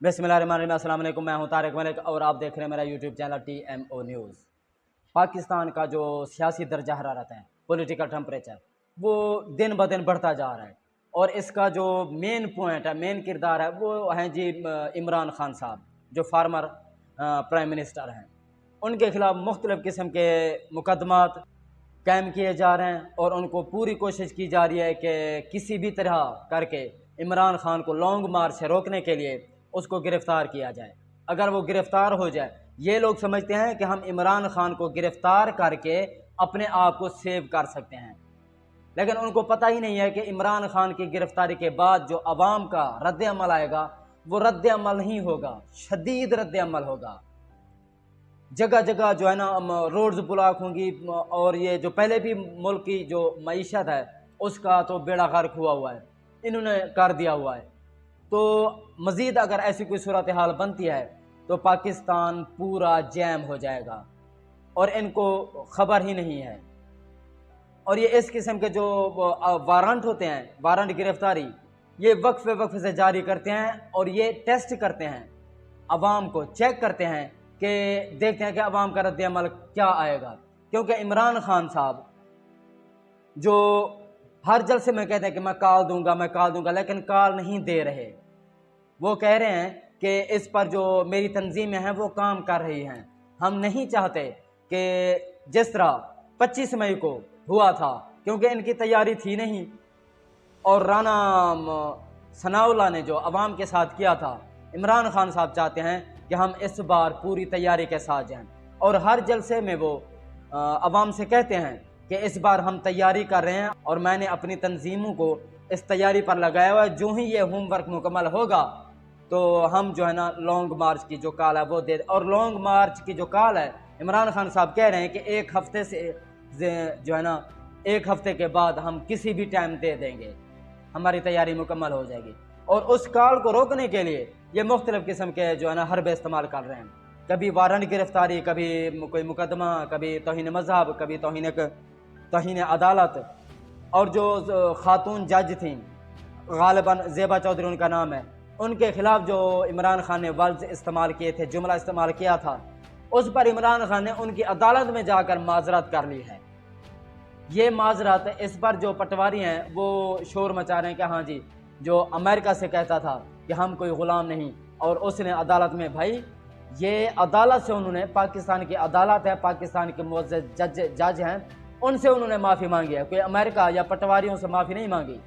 बिस्मिल्लाहिर्रहमानिर्रहीम। अस्सलाम वालेकुम, मैं हूं तारिक मलिक और आप देख रहे हैं मेरा YouTube channel TMO news. Pakistan का जो सियासी दर्जा हरारत है, पॉलिटिकल टेम्परेचर, वो दिन ब दिन बढ़ता जा रहा है और इसका जो मेन पॉइंट है, मेन किरदार है, वो हैं जी इमरान खान साहब, जो फार्मर प्राइम मिनिस्टर हैं। उनके खिलाफ मुख्तलिफ़ किस्म के मुकदमात कायम किए जा रहे हैं और उनको पूरी कोशिश की जा रही है कि किसी भी तरह करके इमरान खान को लॉन्ग मार्च से रोकने के लिए उसको गिरफ़्तार किया जाए। अगर वो गिरफ़्तार हो जाए, ये लोग समझते हैं कि हम इमरान खान को गिरफ़्तार करके अपने आप को सेव कर सकते हैं, लेकिन उनको पता ही नहीं है कि इमरान खान की गिरफ़्तारी के बाद जो अवाम का रद्द अमल आएगा, वो रद्द अमल नहीं होगा, शदीद रद्द अमल होगा। जगह जगह जो है ना रोड्स ब्लॉक होंगी और ये जो पहले भी मुल्क की जो मईशत है उसका तो बेड़ा गर्क हुआ है, इन्होंने कर दिया हुआ है। तो मज़ीद अगर ऐसी कोई सूरत हाल बनती है तो पाकिस्तान पूरा जैम हो जाएगा और इनको ख़बर ही नहीं है। और ये इस किस्म के जो वारंट होते हैं, वारंट गिरफ़्तारी, ये वक्फ़े से जारी करते हैं और ये टेस्ट करते हैं, अवाम को चेक करते हैं कि देखते हैं कि अवाम का रद्द अमल क्या आएगा। क्योंकि इमरान खान साहब जो हर जलसे में कहते हैं कि मैं कॉल दूंगा, लेकिन कॉल नहीं दे रहे। वो कह रहे हैं कि इस पर जो मेरी तंजीमें हैं वो काम कर रही हैं। हम नहीं चाहते कि जिस तरह 25 मई को हुआ था, क्योंकि इनकी तैयारी थी नहीं और राना सनाउल्लाह ने जो अवाम के साथ किया था, इमरान खान साहब चाहते हैं कि हम इस बार पूरी तैयारी के साथ जाएं और हर जलसे में वो अवाम से कहते हैं कि इस बार हम तैयारी कर रहे हैं और मैंने अपनी तंजीमों को इस तैयारी पर लगाया हुआ है। जो ही ये होमवर्क मुकम्मल होगा तो हम जो है ना लॉन्ग मार्च की जो कॉल है वो दे। और लॉन्ग मार्च की जो कॉल है, इमरान खान साहब कह रहे हैं कि एक हफ्ते से जो है ना, एक हफ्ते के बाद हम किसी भी टाइम दे देंगे, हमारी तैयारी मुकम्मल हो जाएगी। और उस कॉल को रोकने के लिए ये मुख्तलिफ़ किस्म के जो है ना हरबे इस्तेमाल कर रहे हैं। कभी वारंट गिरफ़्तारी, कभी कोई मुकदमा, कभी तौहीन मज़हब, कभी तौहीन अदालत। और जो खातून जज थी, गालिबन ज़ेबा चौधरी उनका नाम है, उनके ख़िलाफ़ जो इमरान खान ने वर्ड्स इस्तेमाल किए थे, जुमला इस्तेमाल किया था, उस पर इमरान खान ने उनकी अदालत में जाकर माजरत कर ली है। ये माजरत, इस पर जो पटवारी हैं वो शोर मचा रहे हैं कि हाँ जी, जो अमेरिका से कहता था कि हम कोई ग़ुलाम नहीं, और उसने अदालत में, भाई ये अदालत से उन्होंने, पाकिस्तान की अदालत है, पाकिस्तान के मुअज़्ज़ज़ जज हैं, उनसे उन्होंने माफ़ी मांगी है, कोई अमेरिका या पटवारियों से माफ़ी नहीं मांगी।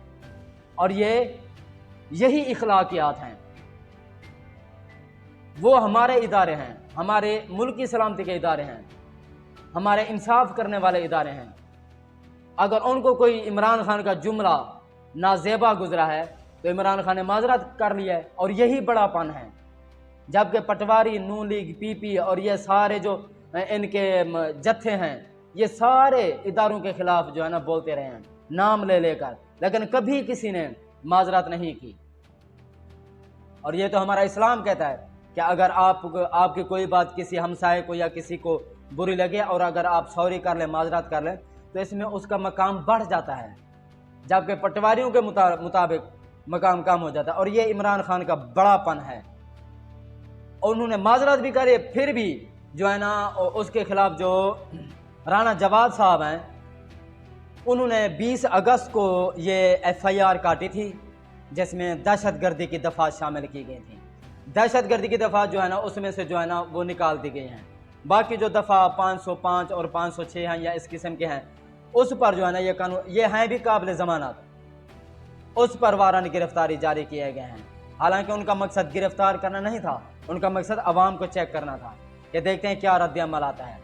और यही इखलाकियात हैं। वो हमारे इदारे हैं, हमारे मुल्क की सलामती के इदारे हैं, हमारे इंसाफ करने वाले इदारे हैं। अगर उनको कोई इमरान खान का जुमला नाजेबा गुजरा है तो इमरान खान ने माजरत कर लिया है, और यही बड़ापन है। जबकि पटवारी, नून लीग, PP और ये सारे जो इनके जत्थे हैं, ये सारे इदारों के खिलाफ जो है ना बोलते रहे हैं, नाम ले लेकर, लेकिन कभी किसी ने माजरत नहीं की। और ये तो हमारा इस्लाम कहता है कि अगर आपकी कोई बात किसी हमसाये को या किसी को बुरी लगे और अगर आप सॉरी कर लें, माजरत कर लें, तो इसमें उसका मकाम बढ़ जाता है, जबकि पटवारियों के मुताबिक मकाम कम हो जाता है। और ये इमरान खान का बड़ापन है। और उन्होंने माजरत भी करी, फिर भी जो है ना उसके खिलाफ जो राना जवाद साहब हैं, उन्होंने 20 अगस्त को ये FIR काटी थी, जिसमें दहशतगर्दी की दफ़ा शामिल की गई थी। दहशतगर्दी की दफ़ा जो है ना उसमें से जो है ना वो निकाल दी गई हैं। बाकी जो दफ़ा 505 और 506 हैं या इस किस्म के हैं, उस पर जो है ना ये कानून, ये हैं भी काबिल ज़मानत, उस पर वारंट गिरफ़्तारी जारी किए गए हैं। हालांकि उनका मकसद गिरफ़्तार करना नहीं था, उनका मकसद अवाम को चेक करना था कि देखते हैं क्या रद्द अमल आता है।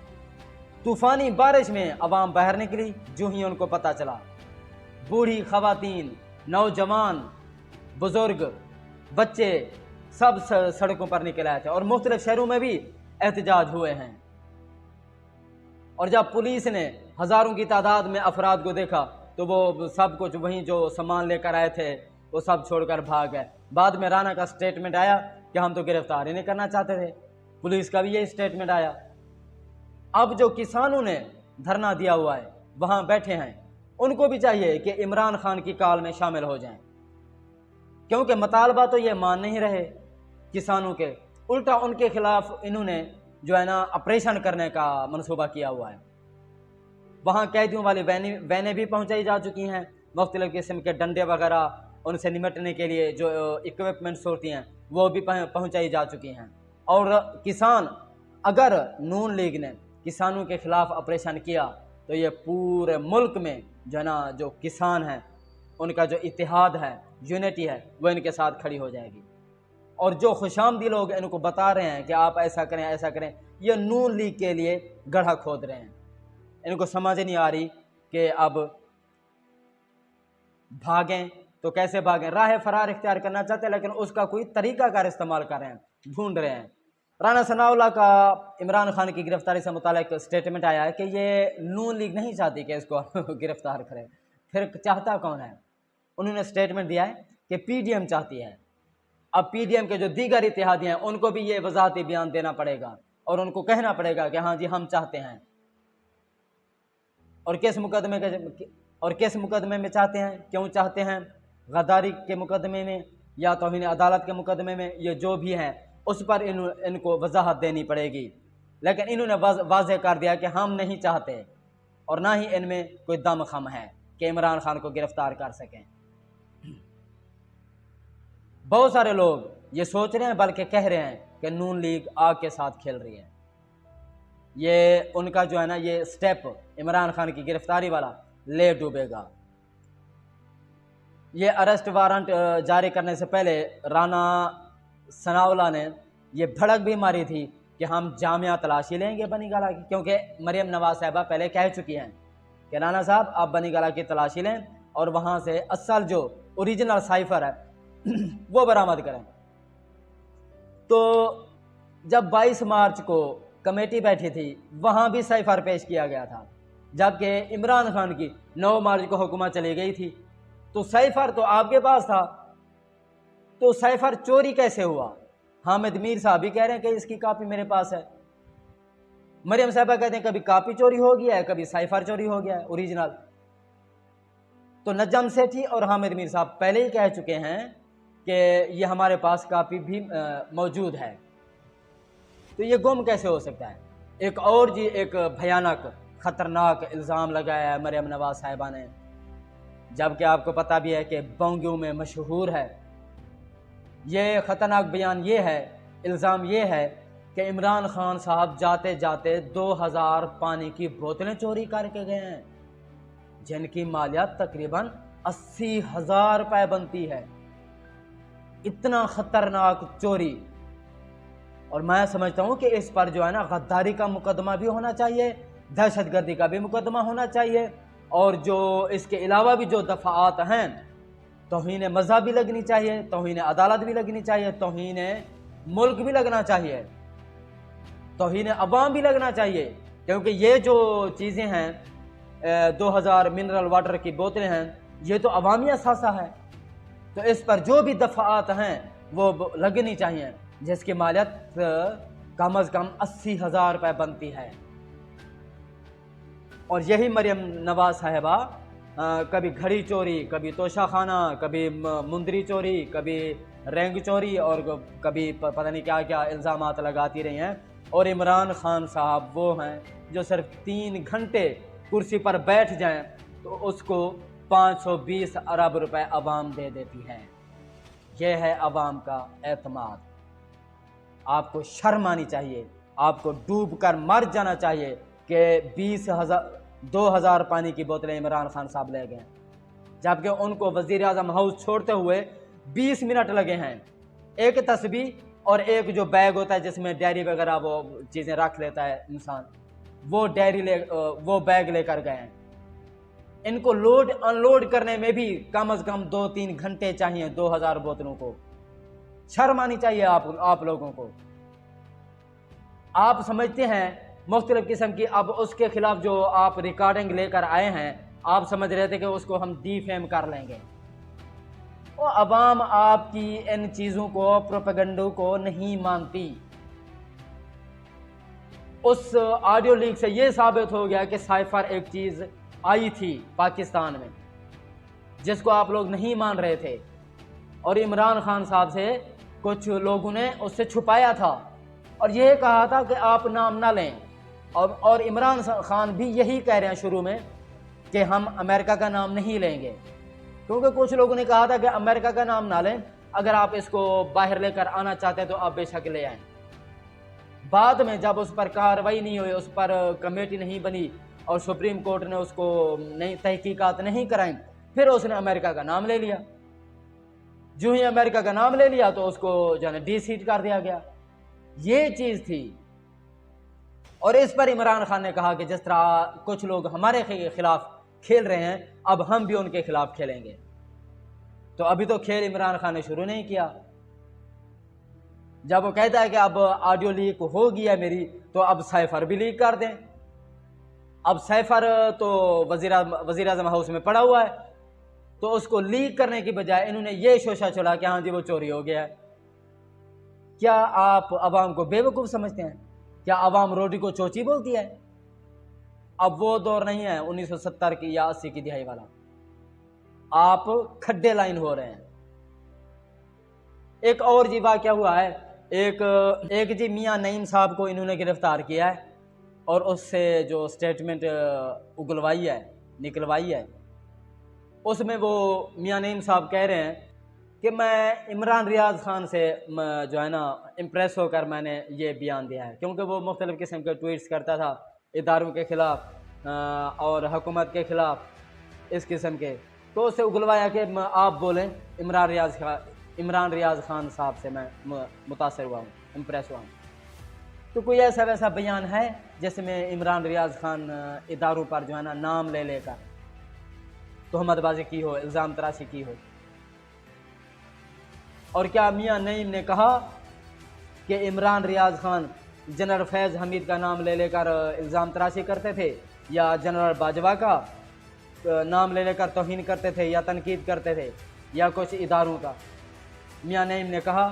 तूफ़ानी बारिश में अवाम बाहर निकली, जो ही उनको पता चला, बूढ़ी ख़वातीन, नौजवान, बुज़ुर्ग, बच्चे सब सड़कों पर निकल आए थे और मुख्तलिफ़ शहरों में भी एहतजाज हुए हैं। और जब पुलिस ने हज़ारों की तादाद में अफराद को देखा तो वो सब कुछ, वहीं जो सामान लेकर आए थे वो सब छोड़कर भाग गए। बाद में राना का स्टेटमेंट आया कि हम तो गिरफ्तार ही नहीं करना चाहते थे, पुलिस का भी ये स्टेटमेंट आया। अब जो किसानों ने धरना दिया हुआ है, वहाँ बैठे हैं, उनको भी चाहिए कि इमरान खान की कॉल में शामिल हो जाएं, क्योंकि मुतालबा तो ये मान नहीं रहे। किसानों के, उल्टा उनके खिलाफ इन्होंने जो है ना ऑपरेशन करने का मंसूबा किया हुआ है। वहाँ कैदियों वाली वैनें भी पहुँचाई जा चुकी हैं, मुख्तलिफ़ किस्म के डंडे वगैरह उनसे निपटने के लिए जो इक्विपमेंट्स होती हैं वो भी पहुँचाई जा चुकी हैं। और किसान, अगर नून लीग ने किसानों के ख़िलाफ़ ऑपरेशन किया तो ये पूरे मुल्क में जो है ना जो किसान हैं उनका जो इत्तेहाद है, यूनिटी है, वो इनके साथ खड़ी हो जाएगी। और जो खुशामदी लोग इनको बता रहे हैं कि आप ऐसा करें ऐसा करें, ये नून लीग के लिए गड्ढा खोद रहे हैं। इनको समझ नहीं आ रही कि अब भागें तो कैसे भागें। राह फरार इख्तियार करना चाहते हैं लेकिन उसका कोई तरीक़ाकार इस्तेमाल कर रहे हैं, ढूंढ रहे हैं। राना सनाउल्लाह का इमरान खान की गिरफ्तारी से मुतालिक स्टेटमेंट आया है कि ये नून लीग नहीं चाहती कि इसको गिरफ्तार करें, फिर चाहता कौन है? उन्होंने स्टेटमेंट दिया है कि पीडीएम चाहती है। अब पीडीएम के जो दीगर इत्तेहादी हैं उनको भी ये वजाहती बयान देना पड़ेगा और उनको कहना पड़ेगा कि हाँ जी हम चाहते हैं। और किस मुकदमे में चाहते हैं, क्यों चाहते हैं? गद्दारी के मुकदमे में या तौहीन अदालत के मुकदमे में, ये जो भी हैं उस पर इनको वजाहत देनी पड़ेगी। लेकिन इन्होंने वाज़ेह कर दिया कि हम नहीं चाहते और ना ही इनमें कोई दम खम है कि इमरान खान को गिरफ्तार कर सकें। बहुत सारे लोग ये सोच रहे हैं बल्कि कह रहे हैं कि नून लीग आग के साथ खेल रही है। ये उनका जो है ना ये स्टेप इमरान खान की गिरफ्तारी वाला ले डूबेगा। ये अरेस्ट वारंट जारी करने से पहले राना सनाउल्लाह ने ये भड़क भी मारी थी कि हम जामिया तलाशी लेंगे बनी गाला की, क्योंकि मरियम नवाज साहिबा पहले कह चुकी हैं कि राना साहब आप बनी गाला की तलाशी लें और वहाँ से असल जो ओरिजिनल साइफर है वो बरामद करें। तो जब 22 मार्च को कमेटी बैठी थी वहाँ भी साइफर पेश किया गया था, जबकि इमरान खान की 9 मार्च को हुकूमत चली गई थी। तो साइफर तो आपके पास था, तो साइफर चोरी कैसे हुआ? हामिद मीर साहब भी कह रहे हैं कि इसकी कापी मेरे पास है। मरियम साहबा कहते हैं कभी कापी चोरी हो गया है, कभी साइफर चोरी हो गया है ओरिजिनल। तो नजम सेठी और हामिद मीर साहब पहले ही कह चुके हैं कि ये हमारे पास कापी भी मौजूद है। तो ये गुम कैसे हो सकता है? एक भयानक खतरनाक इल्ज़ाम लगाया है मरियम नवाज साहिबा ने, जबकि आपको पता भी है कि बोंगियों में मशहूर है। ये ख़तरनाक बयान ये है, इल्ज़ाम ये है कि इमरान खान साहब जाते जाते 2000 पानी की बोतलें चोरी करके गए हैं, जिनकी मालियत तकरीबन 80,000 रुपये बनती है। इतना ख़तरनाक चोरी। और मैं समझता हूँ कि इस पर जो है ना गद्दारी का मुकदमा भी होना चाहिए, दहशतगर्दी का भी मुकदमा होना चाहिए, और जो इसके अलावा भी जो दफ़ाआत हैं, तौहीन मज़हब भी लगनी चाहिए, तौहीन अदालत भी लगनी चाहिए, तौहीन मुल्क भी लगना चाहिए, तौहीन अवाम भी लगना चाहिए। क्योंकि ये जो चीज़ें हैं 2000 मिनरल वाटर की बोतलें हैं, ये तो अवामी असासा है। तो इस पर जो भी दफ़ाआत हैं वो लगनी चाहिए, जिसकी मालियत कम अज़ कम 80,000 रुपये बनती है। और यही मरियम नवाज साहिबा कभी घड़ी चोरी, कभी तोशा खाना, कभी मुंदरी चोरी, कभी रंग चोरी और कभी पता नहीं क्या क्या इल्ज़ामात लगाती रही हैं। और इमरान खान साहब वो हैं जो सिर्फ 3 घंटे कुर्सी पर बैठ जाएं तो उसको 520 अरब रुपए अवाम दे देती है। यह है अवाम का एतमाद। आपको शर्म आनी चाहिए, आपको डूब कर मर जाना चाहिए कि 2000 पानी की बोतलें इमरान खान साहब ले गए, जबकि उनको वज़ीर आज़म हाउस छोड़ते हुए 20 मिनट लगे हैं। एक तस्बीह और एक जो बैग होता है जिसमें डायरी वगैरह वो चीज़ें रख लेता है इंसान, वो बैग लेकर गए हैं। इनको लोड अनलोड करने में भी कम अज़ कम 2-3 घंटे चाहिए 2000 बोतलों को। शर्म आनी चाहिए आप लोगों को। आप समझते हैं मुख्तलिफ किस्म की, अब उसके खिलाफ जो आप रिकॉर्डिंग लेकर आए हैं, आप समझ रहे थे कि उसको हम डिफेम कर लेंगे। और अवाम आपकी इन चीज़ों को, प्रोपेगेंडो को नहीं मानती। उस ऑडियो लीक से ये साबित हो गया कि साइफर एक चीज़ आई थी पाकिस्तान में जिसको आप लोग नहीं मान रहे थे, और इमरान खान साहब से कुछ लोगों ने उससे छुपाया था और यह कहा था कि आप नाम ना लें, और इमरान खान भी यही कह रहे हैं शुरू में कि हम अमेरिका का नाम नहीं लेंगे, क्योंकि कुछ लोगों ने कहा था कि अमेरिका का नाम ना लें, अगर आप इसको बाहर लेकर आना चाहते हैं तो आप बेशक ले आएं। बाद में जब उस पर कार्रवाई नहीं हुई, उस पर कमेटी नहीं बनी और सुप्रीम कोर्ट ने उसको नहीं तहकीकात नहीं कराई, फिर उसने अमेरिका का नाम ले लिया। जो ही अमेरिका का नाम ले लिया तो उसको जो है डी-सीट कर दिया गया। ये चीज थी। और इस पर इमरान खान ने कहा कि जिस तरह कुछ लोग हमारे खिलाफ खेल रहे हैं, अब हम भी उनके खिलाफ खेलेंगे। तो अभी तो खेल इमरान खान ने शुरू नहीं किया। जब वो कहता है कि अब ऑडियो लीक हो गया मेरी, तो अब साइफर भी लीक कर दें। अब साइफर तो वजीर आजम हाउस में पड़ा हुआ है, तो उसको लीक करने की बजाय इन्होंने ये शोशा चला कि हाँ जी वो चोरी हो गया है। क्या आप अवाम को बेवकूफ़ समझते हैं? क्या अवाम रोटी को चोची बोलती है? अब वो दौर नहीं है 1970 की या 80 की दिहाई वाला। आप खड्डे लाइन हो रहे हैं। एक और जी वाक़या हुआ है, एक जी मियाँ नईम साहब को इन्होंने गिरफ्तार किया है और उससे जो स्टेटमेंट उगलवाई है, निकलवाई है, उसमें वो मियाँ नईम साहब कह रहे हैं कि मैं इमरान रियाज खान से जो है ना इम्प्रेस होकर मैंने ये बयान दिया है, क्योंकि वो मुख्तलिफ़ किस्म के ट्वीट्स करता था इदारों के ख़िलाफ़ और हुकूमत के ख़िलाफ़ इस किस्म के। तो उससे उगलवाया कि आप बोलें इमरान रियाज खान साहब से मैं मुतासर हुआ हूँ, इम्प्रेस हुआ हूँ। तो कोई ऐसा वैसा बयान है जिसमें इमरान रियाज खान इदारों पर जो है ना नाम ले लेकर तहमतबाजी की हो, इल्ज़ाम तराशी की हो? और क्या मियाँ नईम ने कहा कि इमरान रियाज खान जनरल फैज़ हमीद का नाम ले लेकर इल्ज़ाम तराशी करते थे, या जनरल बाजवा का नाम ले लेकर तौहीन करते थे या तनकीद करते थे, या कुछ इदारों का? मियाँ नईम ने कहा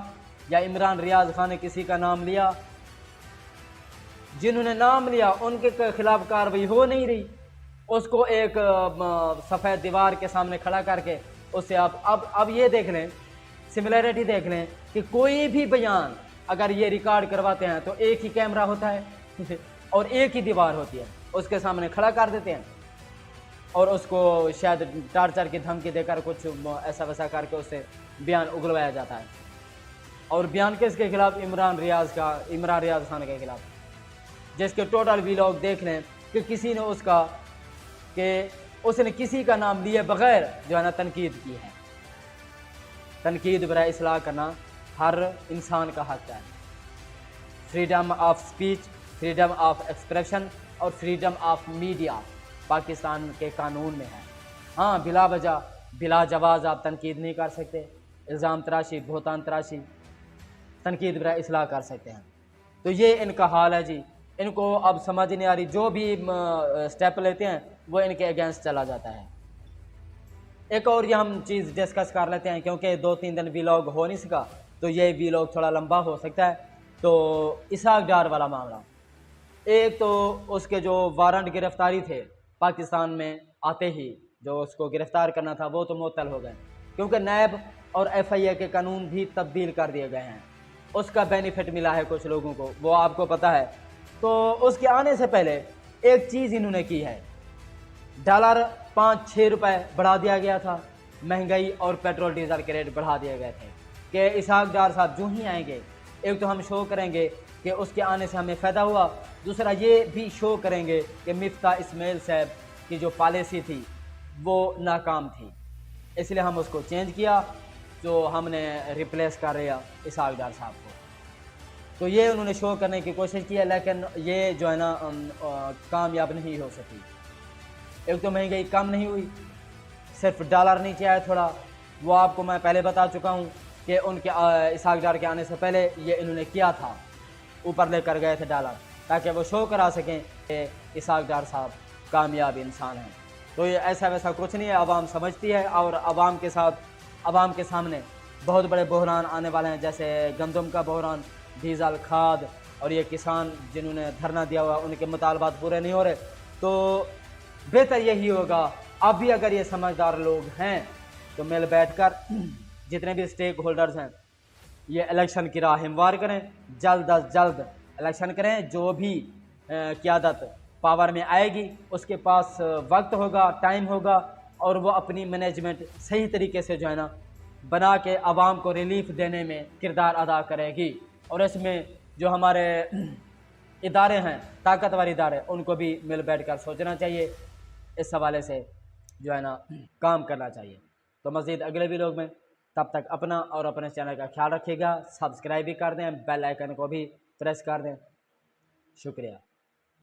या इमरान रियाज खान ने किसी का नाम लिया? जिन्होंने नाम लिया उनके खिलाफ कार्रवाई हो नहीं रही, उसको एक सफ़ेद दीवार के सामने खड़ा करके उससे आप अब ये देख लें, सिमिलरिटी देख लें कि कोई भी बयान अगर ये रिकॉर्ड करवाते हैं तो एक ही कैमरा होता है और एक ही दीवार होती है, उसके सामने खड़ा कर देते हैं और उसको शायद टार्चर की धमकी देकर कुछ ऐसा वैसा करके उससे बयान उगलवाया जाता है। और बयान किसके खिलाफ? इमरान रियाज खान के खिलाफ, जिसके टोटल वीलॉग देख लें कि किसी ने उसने किसी का नाम लिए बगैर जो है ना तनकीद की है। तनकीद बराए इस्लाह करना हर इंसान का हक है। Freedom of speech, freedom of expression और फ्रीडम ऑफ मीडिया पाकिस्तान के कानून में है। हाँ, बिला वजह बिला जवाज़ आप तनकीद नहीं कर सकते, इल्ज़ाम तराशी, बहतान तराशी, तनकीद बराए इस्लाह कर सकते हैं। तो ये इनका हाल है जी। इनको अब समझ नहीं आ रही, जो भी स्टेप लेते हैं वो इनके अगेंस्ट चला जाता है। एक और ये हम चीज़ डिस्कस कर लेते हैं, क्योंकि 2-3 दिन वीलॉग हो नहीं सका तो ये वीलॉग थोड़ा लंबा हो सकता है। तो इसहाक डार वाला मामला, एक तो उसके जो वारंट गिरफ्तारी थे पाकिस्तान में आते ही, जो उसको गिरफ्तार करना था, वो तो मुअत्तल हो गए, क्योंकि नैब और FIA के कानून भी तब्दील कर दिए गए हैं। उसका बेनिफिट मिला है कुछ लोगों को, वो आपको पता है। तो उसके आने से पहले एक चीज़ इन्होंने की है, डॉलर 5-6 रुपए बढ़ा दिया गया था, महंगाई और पेट्रोल डीजल के रेट बढ़ा दिए गए थे कि इसहाक डार साहब जो ही आएंगे, एक तो हम शो करेंगे कि उसके आने से हमें फ़ायदा हुआ, दूसरा ये भी शो करेंगे कि मिफ्ता इस्माइल साहब की जो पॉलिसी थी वो नाकाम थी, इसलिए हम उसको चेंज किया, जो हमने रिप्लेस कर दिया इसहाक डार साहब को। तो ये उन्होंने शो करने की कोशिश की है, लेकिन ये जो है ना कामयाब नहीं हो सकी। एक तो महंगाई कम नहीं हुई, सिर्फ डॉलर नीचे आया थोड़ा, वो आपको मैं पहले बता चुका हूँ कि उनके इसहाक डार के आने से पहले ये इन्होंने किया था, ऊपर लेकर गए थे डॉलर, ताकि वो शो करा सकें कि इसहाक डार साहब कामयाब इंसान हैं। तो ये ऐसा वैसा कुछ नहीं है, आवाम समझती है, और आवाम के सामने बहुत बड़े बहरान आने वाले हैं, जैसे गंदम का बहरान, डीजल, खाद, और ये किसान जिन्होंने धरना दिया हुआ उनके मुतालबात पूरे नहीं हो रहे। तो बेहतर यही होगा, अब भी अगर ये समझदार लोग हैं तो मिल बैठकर जितने भी स्टेक होल्डर्स हैं یہ الیکشن کی راہ ہموار کریں، جلد از جلد الیکشن کریں. جو بھی قیادت پاور میں آئے گی اس کے پاس وقت ہوگا، ٹائم ہوگا، اور وہ اپنی مینجمنٹ صحیح طریقے سے جو ہے نا بنا کے عوام کو ریلیف دینے میں کردار ادا کرے گی. اور اس میں جو ہمارے ادارے ہیں، طاقتور ادارے، ان کو بھی مل بیٹھ کر سوچنا چاہیے، اس حوالے سے جو ہے نا کام کرنا چاہیے. تو مزید اگلے ویڈیو میں، تب تک اپنا اور اپنے چینل کا خیال رکھیے گا. سبسکرائب بھی کر دیں، بیل آئیکن کو بھی پریس کر دیں. شکریہ.